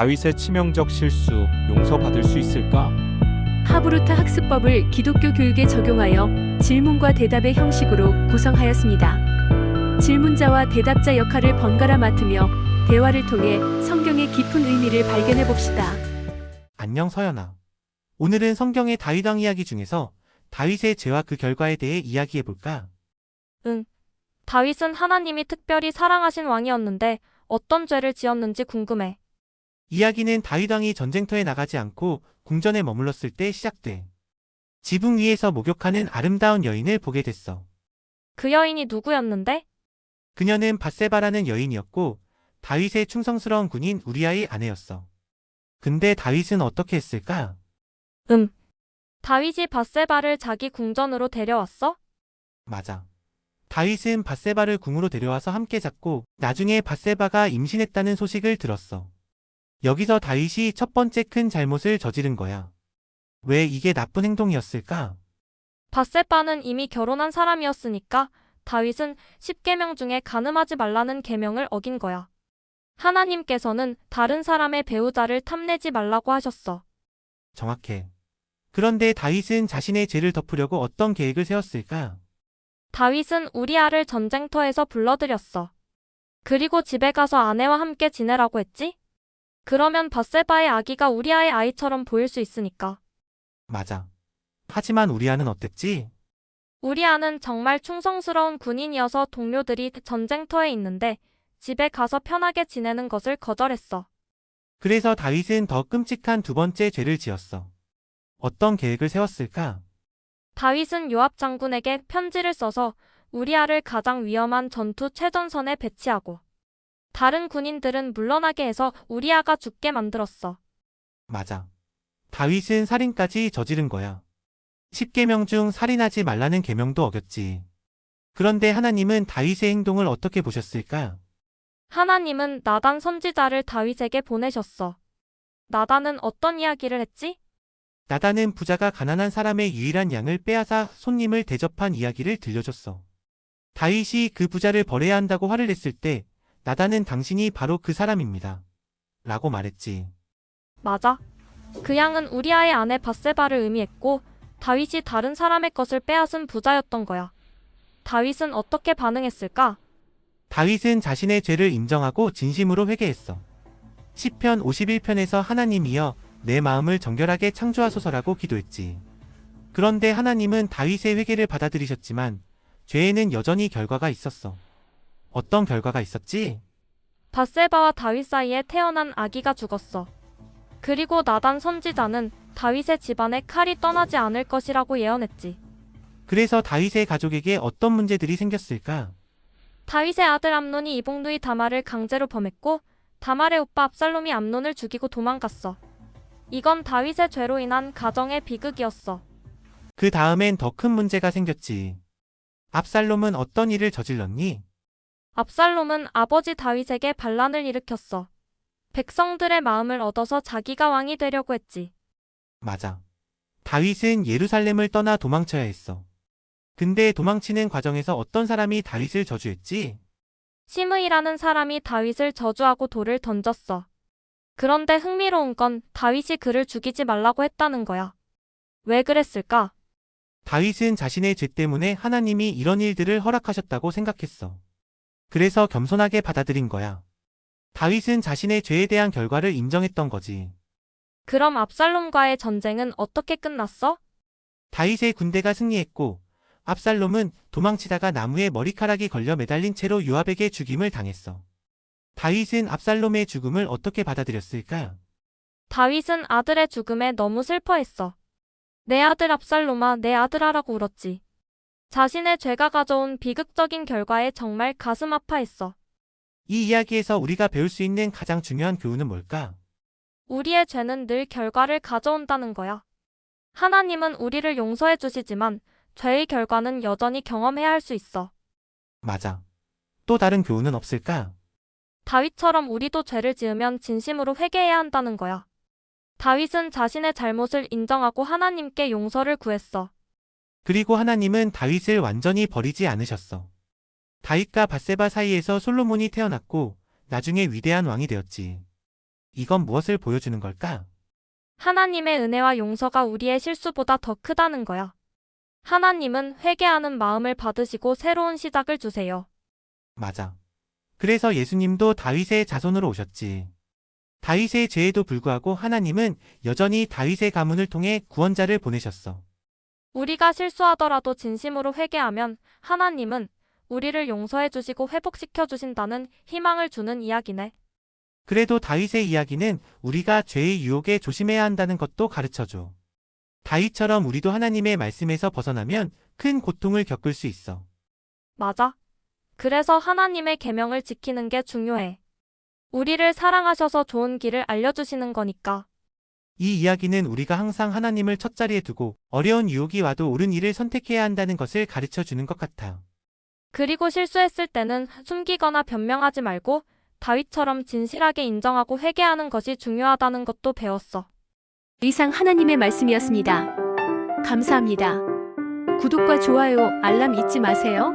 다윗의 치명적 실수 용서받을 수 있을까? 하브루타 학습법을 기독교 교육에 적용하여 질문과 대답의 형식으로 구성하였습니다. 질문자와 대답자 역할을 번갈아 맡으며 대화를 통해 성경의 깊은 의미를 발견해 봅시다. 안녕 서연아. 오늘은 성경의 다윗 왕 이야기 중에서 다윗의 죄와 그 결과에 대해 이야기해볼까? 다윗은 하나님이 특별히 사랑하신 왕이었는데 어떤 죄를 지었는지 궁금해. 이야기는 다윗 왕이 전쟁터에 나가지 않고 궁전에 머물렀을 때 시작돼. 지붕 위에서 목욕하는 아름다운 여인을 보게 됐어. 그 여인이 누구였는데? 그녀는 밧세바라는 여인이었고 다윗의 충성스러운 군인 우리아의 아내였어. 근데 다윗은 어떻게 했을까? 다윗이 밧세바를 자기 궁전으로 데려왔어? 맞아. 다윗은 밧세바를 궁으로 데려와서 함께 잤고 나중에 밧세바가 임신했다는 소식을 들었어. 여기서 다윗이 첫 번째 큰 잘못을 저지른 거야. 왜 이게 나쁜 행동이었을까? 밧세바는 이미 결혼한 사람이었으니까 다윗은 10계명 중에 간음하지 말라는 계명을 어긴 거야. 하나님께서는 다른 사람의 배우자를 탐내지 말라고 하셨어. 정확해. 그런데 다윗은 자신의 죄를 덮으려고 어떤 계획을 세웠을까? 다윗은 우리아를 전쟁터에서 불러들였어. 그리고 집에 가서 아내와 함께 지내라고 했지? 그러면 밧세바의 아기가 우리아의 아이처럼 보일 수 있으니까. 맞아. 하지만 우리아는 어땠지? 우리아는 정말 충성스러운 군인이어서 동료들이 전쟁터에 있는데 집에 가서 편하게 지내는 것을 거절했어. 그래서 다윗은 더 끔찍한 두 번째 죄를 지었어. 어떤 계획을 세웠을까? 다윗은 요압 장군에게 편지를 써서 우리아를 가장 위험한 전투 최전선에 배치하고 다른 군인들은 물러나게 해서 우리아가 죽게 만들었어. 맞아. 다윗은 살인까지 저지른 거야. 10계명 중 살인하지 말라는 계명도 어겼지. 그런데 하나님은 다윗의 행동을 어떻게 보셨을까? 하나님은 나단 선지자를 다윗에게 보내셨어. 나단은 어떤 이야기를 했지? 나단은 부자가 가난한 사람의 유일한 양을 빼앗아 손님을 대접한 이야기를 들려줬어. 다윗이 그 부자를 벌해야 한다고 화를 냈을 때 나단은 당신이 바로 그 사람입니다. 라고 말했지. 맞아. 그 양은 우리아의 아내 밧세바를 의미했고 다윗이 다른 사람의 것을 빼앗은 부자였던 거야. 다윗은 어떻게 반응했을까? 다윗은 자신의 죄를 인정하고 진심으로 회개했어. 시편 51편에서 하나님이여 내 마음을 정결하게 창조하소서라고 기도했지. 그런데 하나님은 다윗의 회개를 받아들이셨지만 죄에는 여전히 결과가 있었어. 어떤 결과가 있었지? 밧세바와 다윗 사이에 태어난 아기가 죽었어. 그리고 나단 선지자는 다윗의 집안에 칼이 떠나지 않을 것이라고 예언했지. 그래서 다윗의 가족에게 어떤 문제들이 생겼을까? 다윗의 아들 암논이 이복누이 다말을 강제로 범했고 다말의 오빠 압살롬이 암논을 죽이고 도망갔어. 이건 다윗의 죄로 인한 가정의 비극이었어. 그 다음엔 더 큰 문제가 생겼지. 압살롬은 어떤 일을 저질렀니? 압살롬은 아버지 다윗에게 반란을 일으켰어. 백성들의 마음을 얻어서 자기가 왕이 되려고 했지. 맞아. 다윗은 예루살렘을 떠나 도망쳐야 했어. 근데 도망치는 과정에서 어떤 사람이 다윗을 저주했지? 시므이라는 사람이 다윗을 저주하고 돌을 던졌어. 그런데 흥미로운 건 다윗이 그를 죽이지 말라고 했다는 거야. 왜 그랬을까? 다윗은 자신의 죄 때문에 하나님이 이런 일들을 허락하셨다고 생각했어. 그래서 겸손하게 받아들인 거야. 다윗은 자신의 죄에 대한 결과를 인정했던 거지. 그럼 압살롬과의 전쟁은 어떻게 끝났어? 다윗의 군대가 승리했고 압살롬은 도망치다가 나무에 머리카락이 걸려 매달린 채로 요압에게 죽임을 당했어. 다윗은 압살롬의 죽음을 어떻게 받아들였을까? 다윗은 아들의 죽음에 너무 슬퍼했어. 내 아들 압살롬아, 내 아들아라고 울었지. 자신의 죄가 가져온 비극적인 결과에 정말 가슴 아파했어. 이 이야기에서 우리가 배울 수 있는 가장 중요한 교훈은 뭘까? 우리의 죄는 늘 결과를 가져온다는 거야. 하나님은 우리를 용서해 주시지만 죄의 결과는 여전히 경험해야 할 수 있어. 맞아. 또 다른 교훈은 없을까? 다윗처럼 우리도 죄를 지으면 진심으로 회개해야 한다는 거야. 다윗은 자신의 잘못을 인정하고 하나님께 용서를 구했어. 그리고 하나님은 다윗을 완전히 버리지 않으셨어. 다윗과 밧세바 사이에서 솔로몬이 태어났고 나중에 위대한 왕이 되었지. 이건 무엇을 보여주는 걸까? 하나님의 은혜와 용서가 우리의 실수보다 더 크다는 거야. 하나님은 회개하는 마음을 받으시고 새로운 시작을 주세요. 맞아. 그래서 예수님도 다윗의 자손으로 오셨지. 다윗의 죄에도 불구하고 하나님은 여전히 다윗의 가문을 통해 구원자를 보내셨어. 우리가 실수하더라도 진심으로 회개하면 하나님은 우리를 용서해 주시고 회복시켜 주신다는 희망을 주는 이야기네. 그래도 다윗의 이야기는 우리가 죄의 유혹에 조심해야 한다는 것도 가르쳐줘. 다윗처럼 우리도 하나님의 말씀에서 벗어나면 큰 고통을 겪을 수 있어. 맞아. 그래서 하나님의 계명을 지키는 게 중요해. 우리를 사랑하셔서 좋은 길을 알려주시는 거니까. 이 이야기는 우리가 항상 하나님을 첫자리에 두고 어려운 유혹이 와도 옳은 일을 선택해야 한다는 것을 가르쳐 주는 것 같아. 그리고 실수했을 때는 숨기거나 변명하지 말고 다윗처럼 진실하게 인정하고 회개하는 것이 중요하다는 것도 배웠어. 이상 하나님의 말씀이었습니다. 감사합니다. 구독과 좋아요, 알람 잊지 마세요.